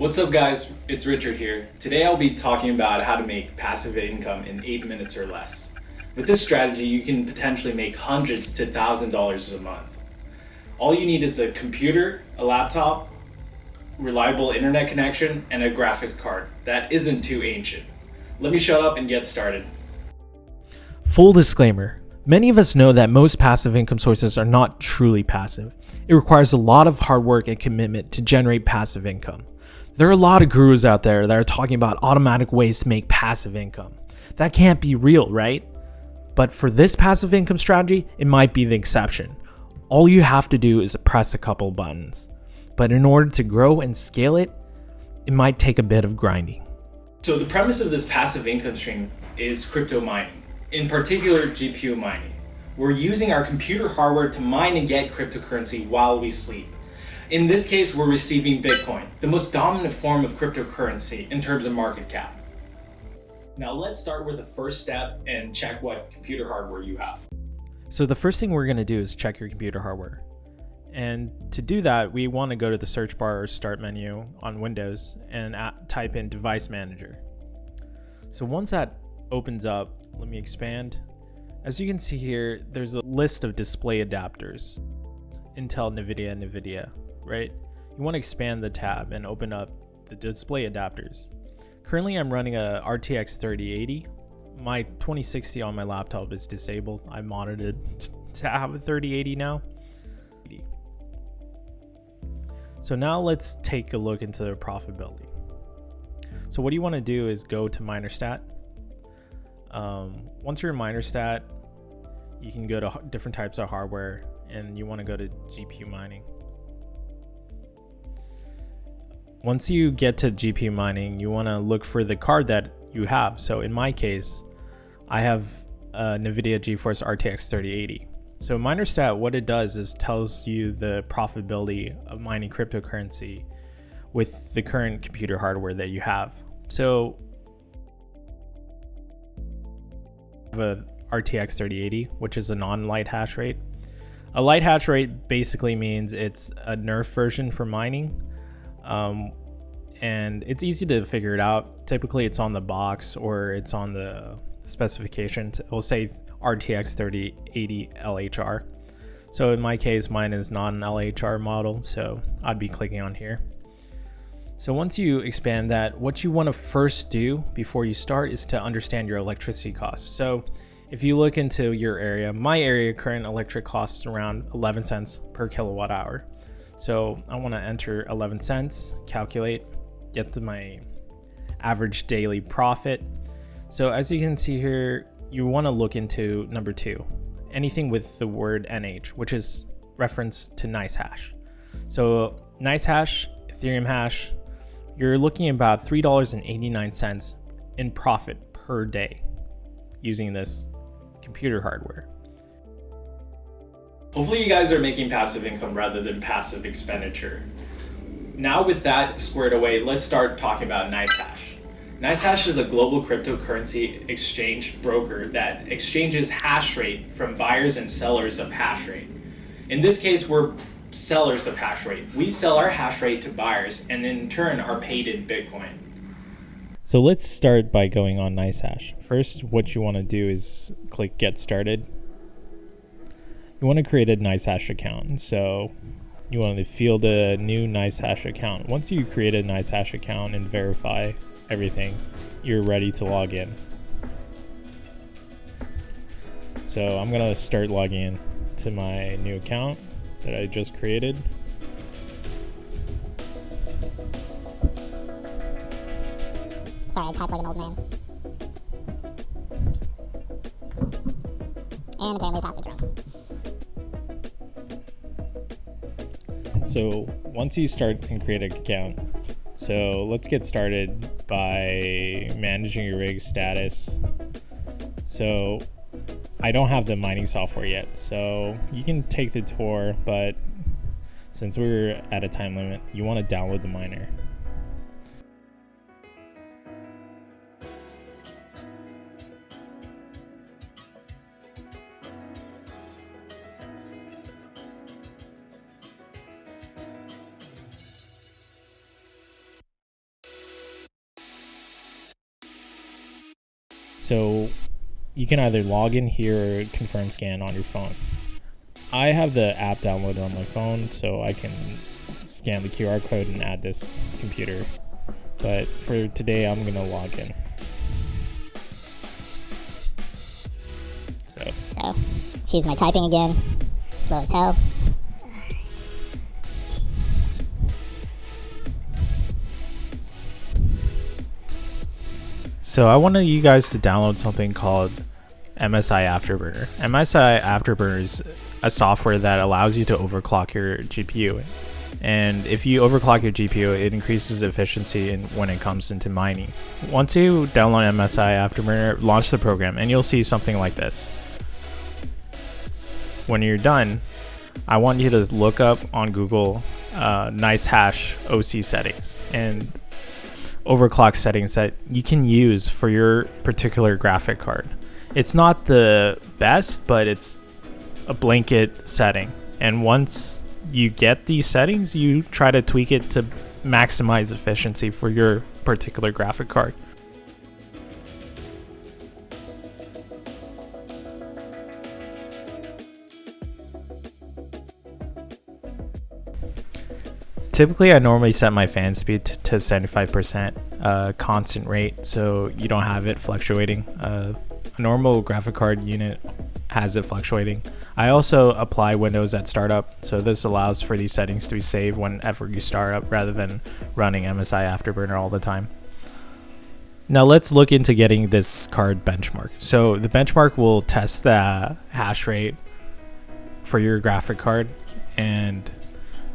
What's up guys, it's Richard here. Today I'll be talking about how to make passive income in 8 minutes or less. With this strategy, you can potentially make hundreds to $1,000 a month. All you need is a computer, a laptop, reliable internet connection, and a graphics card that isn't too ancient. Let me shut up and get started. Full disclaimer, many of us know that most passive income sources are not truly passive. It requires a lot of hard work and commitment to generate passive income. There are a lot of gurus out there that are talking about automatic ways to make passive income. That can't be real, right? But for this passive income strategy, it might be the exception. All you have to do is press a couple buttons. But in order to grow and scale it, it might take a bit of grinding. So the premise of this passive income stream is crypto mining, in particular GPU mining. We're using our computer hardware to mine and get cryptocurrency while we sleep. In this case, we're receiving Bitcoin, the most dominant form of cryptocurrency in terms of market cap. Now let's start with the first step and check what computer hardware you have. So the first thing we're going to do is check your computer hardware. And to do that, we want to go to the search bar or start menu on Windows and type in device manager. So once that opens up, let me expand. As you can see here, there's a list of display adapters. Intel, NVIDIA, right? You want to expand the tab and open up the display adapters. Currently, I'm running a RTX 3080. My 2060 on my laptop is disabled. I modded it to have a 3080 now. So now let's take a look into the profitability. So what you want to do is go to MinerStat. Once you're in MinerStat, you can go to different types of hardware and you want to go to GPU mining. Once you get to GPU mining, you want to look for the card that you have. So in my case, I have a NVIDIA GeForce RTX 3080. So MinerStat, what it does is tells you the profitability of mining cryptocurrency with the current computer hardware that you have. So I have a RTX 3080, which is a non-light hash rate. A light hash rate basically means it's a nerf version for mining. And it's easy to figure it out. Typically it's on the box or it's on the specifications. It will say RTX 3080 LHR. So in my case, mine is not an LHR model, so I'd be clicking on here. So once you expand that, what you want to first do before you start is to understand your electricity costs. So if you look into your area, my area current electric costs around 11 cents per kilowatt hour. So I want to enter 11 cents, calculate, get to my average daily profit. So as you can see here, you want to look into number 2, anything with the word NH, which is reference to NiceHash. So NiceHash, Ethereum hash, you're looking about $3.89 in profit per day using this computer hardware. Hopefully you guys are making passive income rather than passive expenditure. Now with that squared away, let's start talking about NiceHash. NiceHash is a global cryptocurrency exchange broker that exchanges hash rate from buyers and sellers of hash rate. In this case, we're sellers of hash rate. We sell our hash rate to buyers and in turn are paid in Bitcoin. So let's start by going on NiceHash. First, what you want to do is click Get Started. You want to create a NiceHash account. So you want to field a new NiceHash account. Once you create a NiceHash account and verify everything, you're ready to log in. So I'm going to start logging in to my new account that I just created. Sorry, I typed like an old man. And apparently the password's wrong. So once you start and create an account, so let's get started by managing your rig status. So I don't have the mining software yet, so you can take the tour, but since we're at a time limit, you want to download the miner. So you can either log in here or confirm scan on your phone. I have the app downloaded on my phone, so I can scan the QR code and add this computer. But for today, I'm gonna log in. So, excuse my typing again. Slow as hell. So I wanted you guys to download something called MSI Afterburner. MSI Afterburner is a software that allows you to overclock your GPU. And if you overclock your GPU, it increases efficiency when it comes into mining. Once you download MSI Afterburner, launch the program, and you'll see something like this. When you're done, I want you to look up on Google NiceHash OC settings and overclock settings that you can use for your particular graphic card. It's not the best, but it's a blanket setting. And once you get these settings, you try to tweak it to maximize efficiency for your particular graphic card. Typically, I normally set my fan speed to 75% constant rate, so you don't have it fluctuating. A normal graphic card unit has it fluctuating. I also apply Windows at startup, so this allows for these settings to be saved whenever you start up rather than running MSI Afterburner all the time. Now let's look into getting this card benchmark. So the benchmark will test the hash rate for your graphic card, and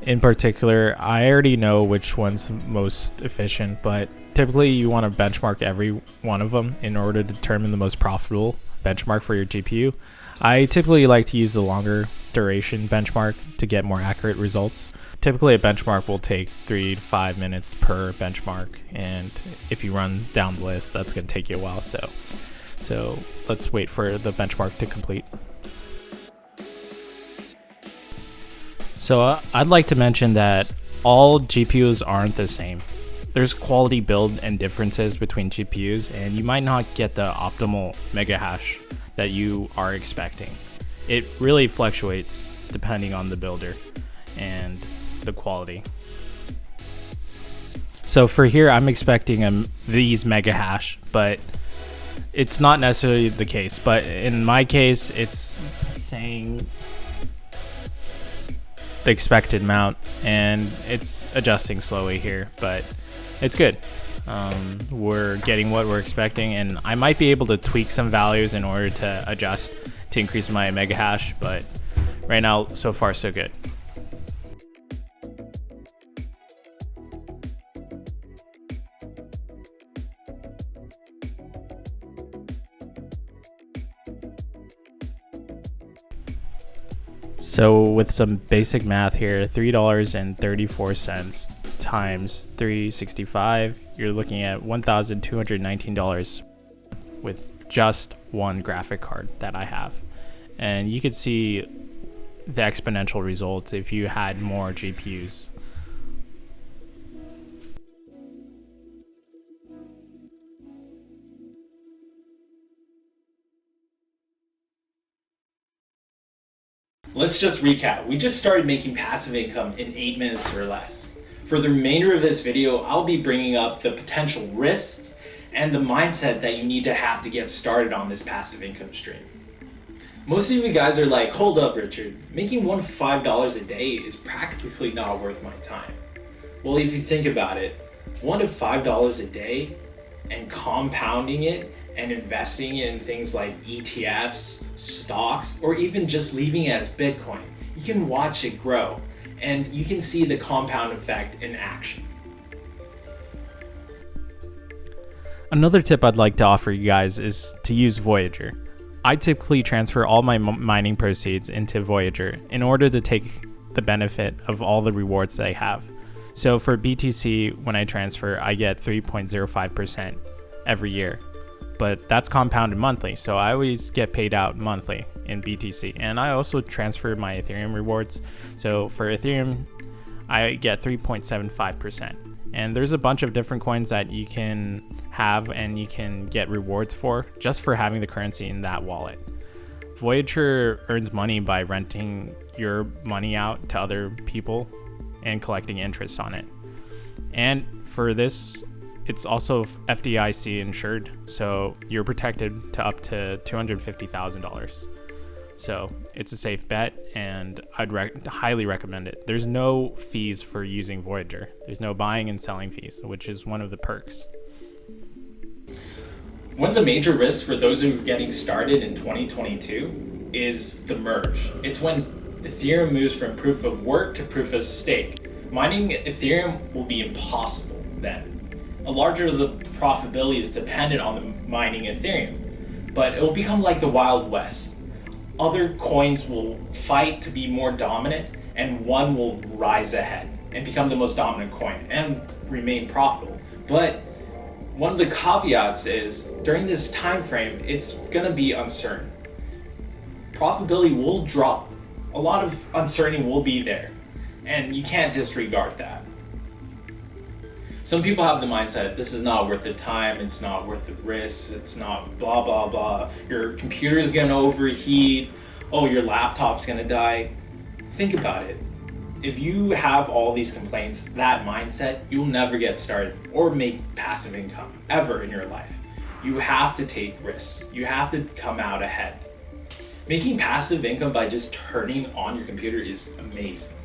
in particular, I already know which one's most efficient, but typically you want to benchmark every one of them in order to determine the most profitable benchmark for your GPU. I typically like to use the longer duration benchmark to get more accurate results. Typically a benchmark will take 3 to 5 minutes per benchmark, and if you run down the list, that's going to take you a while. So let's wait for the benchmark to complete. So I'd like to mention that all GPUs aren't the same. There's quality build and differences between GPUs, and you might not get the optimal mega hash that you are expecting. It really fluctuates depending on the builder and the quality. So for here, I'm expecting these mega hash, but it's not necessarily the case. But in my case, it's saying the expected amount, and it's adjusting slowly here, but it's good. We're getting what we're expecting, and I might be able to tweak some values in order to adjust to increase my mega hash, but right now, so far, so good. So with some basic math here, $3.34 times 365, you're looking at $1,219 with just one graphic card that I have. And you could see the exponential results if you had more GPUs. Let's just recap. We just started making passive income in 8 minutes or less. For the remainder of this video, I'll be bringing up the potential risks and the mindset that you need to have to get started on this passive income stream. Most of you guys are like, hold up, Richard, making $1 to $5 a day is practically not worth my time. Well, if you think about it, $1 to $5 a day and compounding it and investing in things like ETFs, stocks, or even just leaving it as Bitcoin, you can watch it grow and you can see the compound effect in action. Another tip I'd like to offer you guys is to use Voyager. I typically transfer all my mining proceeds into Voyager in order to take the benefit of all the rewards they have. So for BTC, when I transfer, I get 3.05% every year. But that's compounded monthly, so I always get paid out monthly in BTC. And I also transfer my Ethereum rewards. So for Ethereum, I get 3.75%. And there's a bunch of different coins that you can have and you can get rewards for just for having the currency in that wallet. Voyager earns money by renting your money out to other people and collecting interest on it. And for this, it's also FDIC insured, so you're protected to up to $250,000. So it's a safe bet, and I'd highly recommend it. There's no fees for using Voyager. There's no buying and selling fees, which is one of the perks. One of the major risks for those who are getting started in 2022 is the merge. It's when Ethereum moves from proof of work to proof of stake. Mining Ethereum will be impossible then. A larger of the profitability is dependent on the mining Ethereum, but it will become like the Wild West. Other coins will fight to be more dominant, and one will rise ahead and become the most dominant coin and remain profitable. But one of the caveats is during this time frame, it's going to be uncertain. Profitability will drop. A lot of uncertainty will be there, and you can't disregard that. Some people have the mindset, this is not worth the time, it's not worth the risk, it's not blah, blah, blah. Your computer is going to overheat. Oh, your laptop's going to die. Think about it. If you have all these complaints, that mindset, you'll never get started or make passive income ever in your life. You have to take risks. You have to come out ahead. Making passive income by just turning on your computer is amazing.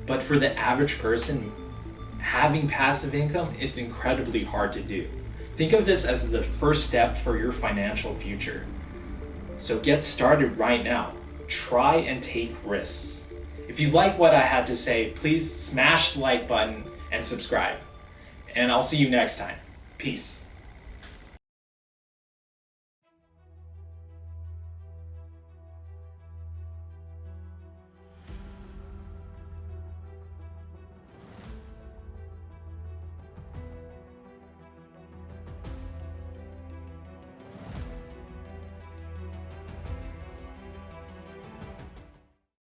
But for the average person, having passive income is incredibly hard to do. Think of this as the first step for your financial future. So get started right now. Try and take risks. If you like what I had to say, please smash the like button and subscribe. And I'll see you next time. Peace.